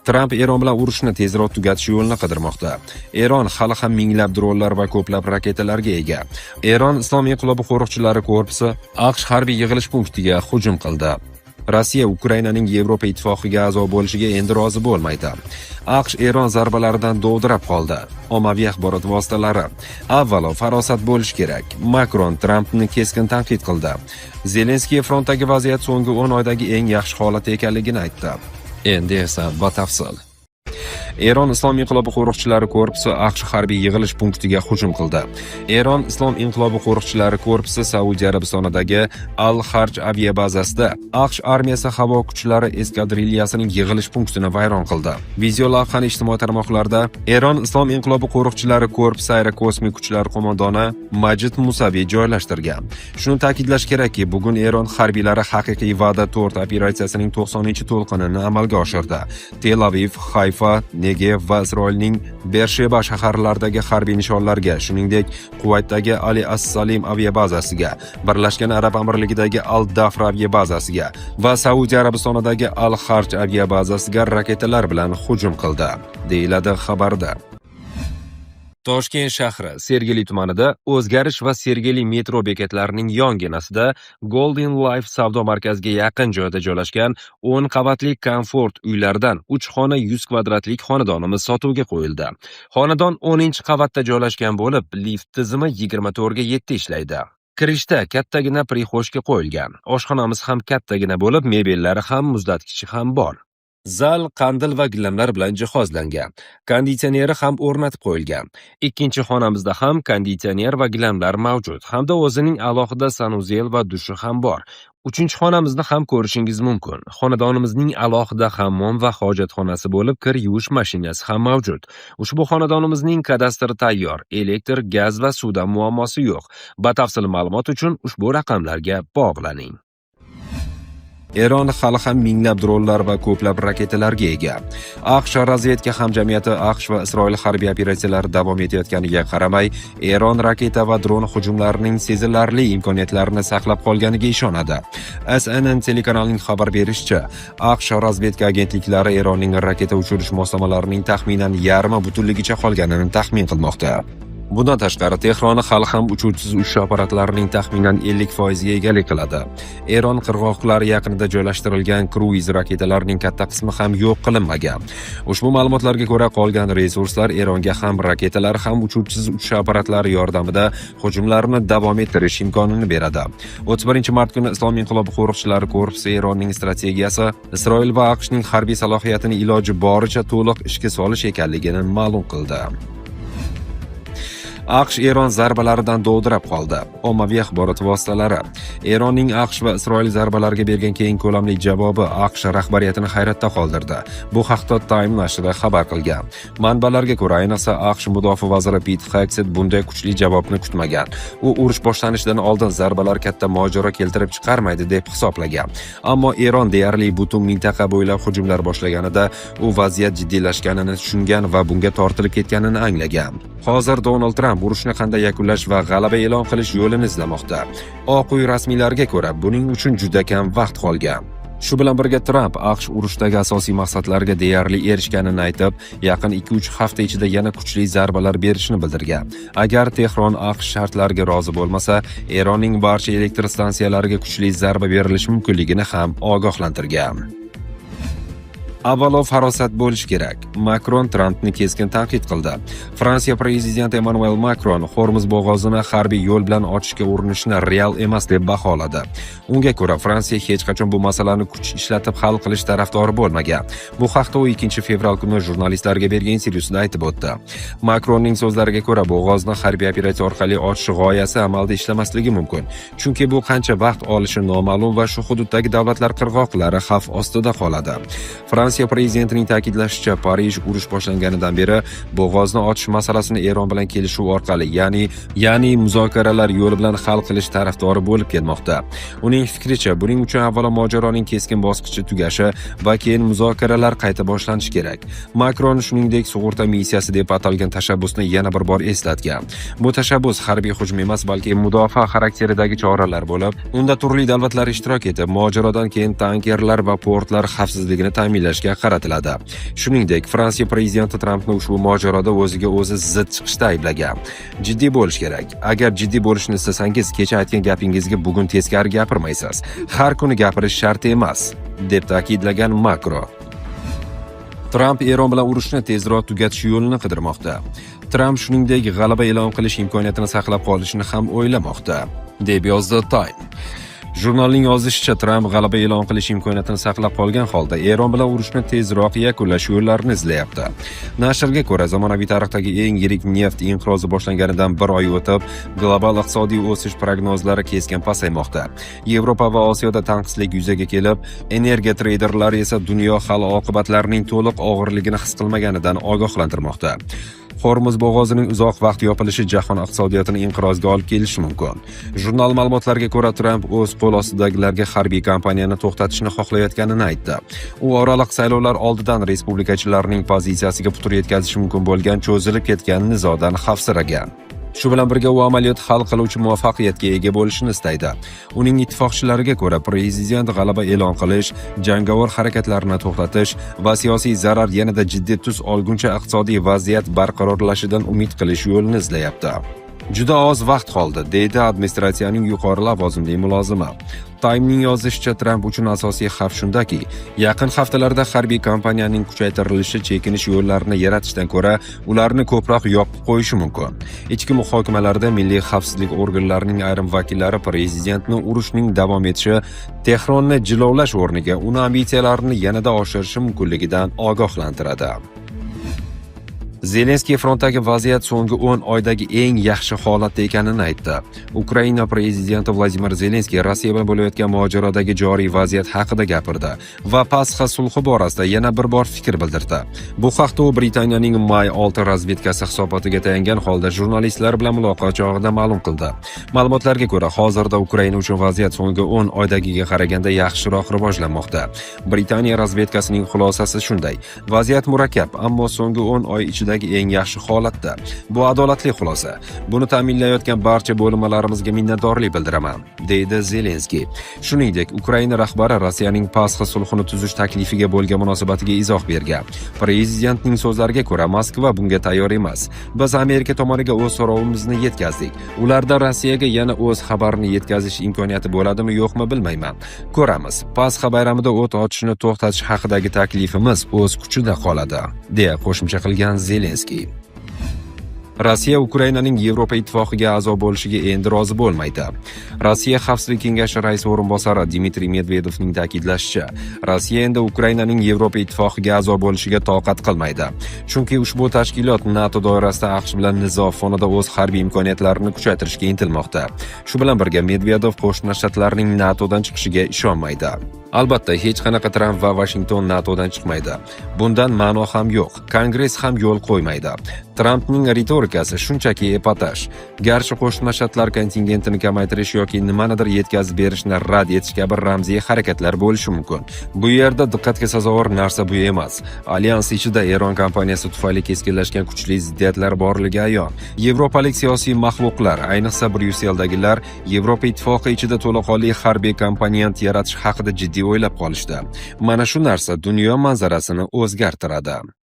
Tramp Eron bilan urushni tezroq tugatish yo'lini qidirmoqda. Eron hali ham minglab dronlar va ko'plab raketalarga ega. Eron Islom inqilobi qo'riqchilari korpusi AQSh harbiy yig'ilish punktiga hujum qildi. Rossiya Ukrainaning Yevropa ittifoqiga a'zo bo'lishiga endi rozi bo'lmaydi. AQSh Eron zarbalaridan dovdirab qoldi. Ommaviy axborot vositalari: avvalo farosat bo'lish kerak. Makron Trampni keskin tanqid qildi. Zelenskiy frontdagi vaziyat so'nggi 10 oydagi eng yaxshi holat ekanligini aytdi. Endi esa batafsil. Eron Islom inqilobi qo'riqchilari korpusi AQSh harbiy yig'ilish punktiga hujum qildi. Eron Islom inqilobi qo'riqchilari korpusi Saudiya Arabistonidagi Al-Harj aviabazasida AQSh armiyasi havo kuchlari eskadrilliyasining yig'ilish punktini vayron qildi. Video lavhani ijtimoiy tarmoqlarda Eron Islom inqilobi qo'riqchilari korpusi aerokosmik kuchlar qo'mondoni Majid Musaviy joylashtirgan. Shuni ta'kidlash kerakki, bugun Eron harbiylari haqiqiy Va'da 4 operatsiyasining 90-to'lqinini amalga oshirdi. Tel Aviv, Hayfa, Negev va Isroilning Bersheba shaharlaridagi harbiy nishonlarga, shuningdek Quvaytdagi Ali as-Salim aviabazasiga, Birlashgan Arab Amirligidagi Al-Dafr aviabazasiga va Saudiya Arabistonidagi Al-Harj aviabazasiga raketalar bilan hujum qildi, deyiladi xabarda. Toshkent shahri Sergeli tumanida o'zgarish va Sergeli metro bekatlarining yonginasida Golden Life savdo markaziga yaqin joyda joylashgan 10 qavatli komfort uylardan 3 xona 100 kvadratlik xonadonimiz sotuvga qo'yildi. Xonadon 10-qavatda joylashgan bo'lib, lift tizimi 24 ga 7 ishlaydi. Kirishda kattagina prixoshka qo'yilgan. Oshxonamiz ham kattagina bo'lib, mebellari ham, muzlatkichi ham bor. Zal qandil va gilamlar bilan jihozlangan. Konditsioneri ham o'rnatib qo'yilgan. Ikkinchi xonamizda ham konditsioner va gilamlar mavjud, hamda o'zining alohida sanuzel va dushi ham bor. Uchinchi xonamizni ham ko'rishingiz mumkin. Xonadonimizning alohida hammom va hojatxonasi bo'lib, kir yuvish mashinasi ham mavjud. Ushbu xonadonimizning kadastri tayyor, elektr, gaz va suvda muammosi yo'q. Batafsil ma'lumot uchun ushbu raqamlarga bog'laning. Eron hali ham minglab dronlar va ko'plab raketalarga ega. AQSh razvedka hamjamiyati AQSh va Isroil harbiy operatsiyalari davom etayotganiga qaramay, Eron raketa va dron hujumlarining sezilarli imkoniyatlarini saqlab qolganiga ishonadi. CNN telekanalining xabar berishicha, AQSh razvedka agentliklari Eronning raketa uchirish moslamalarining taxminan yarmi butunligicha qolganini taxmin qilmoqda. Bundan tashqari, Tehron hali ham uchuvchisiz uchish apparatlarining taxminan 50% ga egalik qiladi. Eron qirg'oqlari yaqinida joylashtirilgan kruiz raketalarining katta qismi ham yo'q qilinmagan. Ushbu ma'lumotlarga ko'ra, qolgan resurslar Eronga ham raketalar ham uchuvchisiz uchish apparatlari yordamida hujumlarni davom ettirish imkonini beradi. 31-mart kuni Islom inqilobi qo'riqchilari korpusi Eronning strategiyasi Isroil va AQShning harbiy salohiyatini iloji boricha to'liq ishga solish ekanligini ma'lum qildi. AQSh Eron zarbalaridan dovdirab qoldi. Ommaviy axborot vositalari: Eronning AQSh va Isroil zarbalariga bergan keng ko'lamli javobi AQSh rahbariyatini hayratda qoldirdi. Bu haqda Time nashri xabar qilgan. Manbalarga ko'ra, ayniqsa AQSh mudofaa vaziri Pete Hegseth bunday kuchli javobni kutmagan. U urush boshlanishidan oldin zarbalar katta mojaro keltirib chiqarmaydi deb hisoblagan. Ammo Eron deyarli butun mintaqa bo'ylab hujumlar boshlaganida u vaziyat jiddiylashganini tushungan va bunga tortilib ketganini anglagan. Hozir Donald Trump urushni qanday yakunlash va g'alaba e'lon qilish yo'lini izlamoqda. Oq uy rasmiylariga ko'ra, buning uchun juda kam vaqt qolgan. Shu bilan birga Trump AQSh urushdagi asosiy maqsadlarga deyarli erishganini aytib, yaqin 2-3 hafta ichida yana kuchli zarbalar berishini bildirgan. Agar Tehron AQSh shartlariga rozi bo'lmasa, Eronning barcha elektr stansiyalariga kuchli zarba berilishi mumkinligini ham ogohlantirgan. Avvalo farosat bo'lish kerak. Makron Trampni keskin tanqid qildi. Fransiya prezidenti Emmanuel Makron Hormuz bo'g'ozini harbiy yo'l bilan ochishga urinishni real emas deb baholadi. Unga ko'ra, Fransiya hech qachon bu masalani kuch ishlatib hal qilish tarafdori bo'lmagan. Bu haqda u 2-fevral kuni jurnalistlarga bergan intervyusida aytib o'tdi. Makronning so'zlariga ko'ra, bo'g'ozni harbiy operatsiya orqali ochish g'oyasi amalda ishlamasligi mumkin. Chunki bu qancha vaqt olishi noma'lum va shu hududdagi davlatlar qirg'oqlari xavf ostida qoladi. Fransiya prezidentining ta'kidlashicha, Parij urush boshlanganidan beri bo'g'ozni ochish masalasini Eron bilan kelishuv orqali, ya'ni muzokaralar yo'li bilan hal qilish tarafdori bo'lib kelmoqda. Uning fikricha, buning uchun avvalo mojaroning keskin bosqichi tugashi va keyin muzokaralar qayta boshlanishi kerak. Makron shuningdek sug'urta missiyasi deb atalgan tashabbusni yana bir bor eslatgan. Bu tashabbus harbiy hujum emas, balki mudofaa xarakteridagi choralar bo'lib, unda turli davlatlar ishtirok etib, mojarodan keyin tankerlar va portlar xavfsizligini ta'minlash tayyorlashga qaratiladi. Shuningdek, Fransiya prezidenti Trampni ushbu mojaroda o'ziga o'zi zid chiqishda ayblagan. Jiddiy bo'lish kerak. Agar jiddiy bo'lishni istasangiz, kecha aytgan gapingizga bugun teskari gapirmaysiz. Har kuni gapirish shart emas, deb ta'kidlagan Makro. Tramp Eron bilan urushni tezroq tugatish yo'lini qidirmoqda. Tramp shuningdek g'alaba e'lon qilish imkoniyatini saqlab qolishni ham o'ylamoqda, deb yozdi Time. Jurnalning yozishicha, Tramp g'alaba e'lon qilish imkoniyatini saqlab qolgan holda Eron bilan urushni tezroq yakunlash yo'llarini izlayapti. Nashrga ko'ra, zamonaviy tarixdagi eng yirik neft inqirozi boshlanganidan bir oy o'tib, global iqtisodiy o'sish prognozlari keskin pasaymoqda. Yevropa va Osiyoda tanqislik yuzaga kelib, energiya treyderlari esa dunyo hali oqibatlarining to'liq og'irligini his qilmaganidan ogohlantirmoqda. Hormuz bo'g'ozining uzoq vaqt yopilishi jahon iqtisodiyotini inqirozga olib kelishi mumkin. Jurnal ma'lumotlariga ko'ra, Tramp o'z qo'l ostidagilarga harbiy kampaniyani to'xtatishni xohlayotganini aytdi. U oraliq saylovlar oldidan respublikachilarning pozitsiyasiga putur yetkazishi mumkin bo'lgan cho'zilib ketgan nizodan xavfsiragan. Shu bilan birga u amaliyot hal qiluvchi muvaffaqiyatga ega bo'lishini istaydi. Uning ittifoqchilariga ko'ra, prezident g'alaba e'lon qilish, jangovar harakatlarni to'xtatish va siyosiy zarar yanada jiddiy tus olguncha iqtisodiy vaziyat barqarorlashishidan umid qilish yo'lini izlayapti. Juda oz vaqt qoldi, deydi administratsiyaning yuqori lavozimli mulozimi. Time'ning yozishicha, Tramp uchun asosiy xavf shundaki, yaqin haftalarda harbiy kampaniyaning kuchaytirilishi chekinish yo'llarini yaratishdan ko'ra, ularni ko'proq yopib qo'yishi mumkin. Ichki muhokamalarda milliy xavfsizlik organlarining ayrim vakillari prezidentni urushning davom etishi, Tehronni jilovlash o'rniga uni ambitsiyalarini yanada oshirishi mumkinligidan ogohlantiradi. Zelenskiy frontdagi vaziyat so'nggi 10 oydagi eng yaxshi holatda ekanini aytdi. Ukraina prezidenti Vladimir Zelenskiy Rossiya bilan bo'layotgan mojarodagi joriy vaziyat haqida gapirdi va Pasxa sulhi borasida yana bir bor fikr bildirdi. Bu haqda u Britaniyaning may 6 razvedkasi hisobotiga tayangan holda jurnalistlar bilan muloqot chog'ida ma'lum qildi. Ma'lumotlarga ko'ra, hozirda Ukraina uchun vaziyat so'nggi 10 oydagiga qaraganda yaxshiroq rivojlanmoqda. Britaniya razvedkasining xulosasi shunday: vaziyat murakkab, ammo so'nggi 10 oy ichida eng yaxshi holatda. Bu adolatli xulosa. Buni ta'minlayotgan barcha bo'linmalarimizga minnatdorlik bildiraman, deydi Zelenskiy. Shuningdek, Ukraina rahbari Rossiyaning Pasxa sulhini tuzish taklifiga bo'lgan munosabatiga izoh bergan. Prezidentning so'zlariga ko'ra, Moskva bunga tayyor emas. Biz Amerika tomoniga o'z so'rovimizni yetkazdik. Ularda Rossiyaga yana o'z xabarini yetkazish imkoniyati bo'ladimi, yo'qmi bilmayman. Ko'ramiz. Pasxa bayramida o't ochishni to'xtatish haqidagi taklifimiz o'z kuchida qoladi, deya qo'shimcha qilgan Zelenskiy. Rossiya Ukrainaning Yevropa ittifoqiga a'zo bo'lishiga endi rozi bo'lmaydi. Rossiya Xavfsizlik kengashi raisi o'rinbosari Dmitriy Medvedevning ta'kidlashicha, Rossiya endi Ukrainaning Yevropa ittifoqiga a'zo bo'lishiga toqat qilmaydi. Chunki ushbu tashkilot NATO doirasida AQSh bilan nizo fonida o'z harbiy imkoniyatlarini kuchaytirishga intilmoqda. Shu bilan birga Medvedev Qo'shma Shtatlarning NATOdan chiqishiga ishonmaydi. Albatta, hech qanaqa Tramp va Washington NATOdan chiqmaydi. Bundan ma'no ham yo'q. Kongress ham yo'l qo'ymaydi. Trampning ritorikasi shunchaki epataj. Garchi Qo'shma Shtatlar kontingentini kamaytirish yoki nimanidir yetkazib berishni rad etish kabi ramziy harakatlar bo'lishi mumkin. Bu yerda diqqatga sazovor narsa bu emas. Alyans ichida Eron kompaniyasi tufayli keskinlashgan kuchli ziddiyatlar borligi ayon. Yevropalik siyosiy maxluqlar, ayniqsa Bryusseldagilar, Yevropa ittifoqi ichida to'laqonli harbiy komponent yaratish haqida jiddiy o'ylab qolishdi. Mana shu narsa dunyo manzarasini o'zgartiradi.